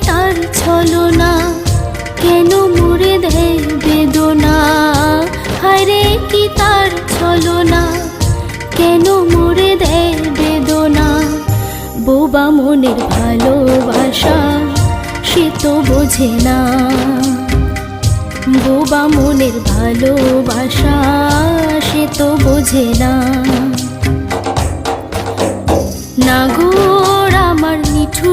তার ছলনা, কেন মুড়ে দেয় বেদনা। হায়রে কি তার ছলনা, কেন মুড়ে দেয় বেদনা। বোবা মনের ভালোবাসা সে তো বোঝে না, বোবা মনের ভালোবাসা সে তো বোঝে না। না গো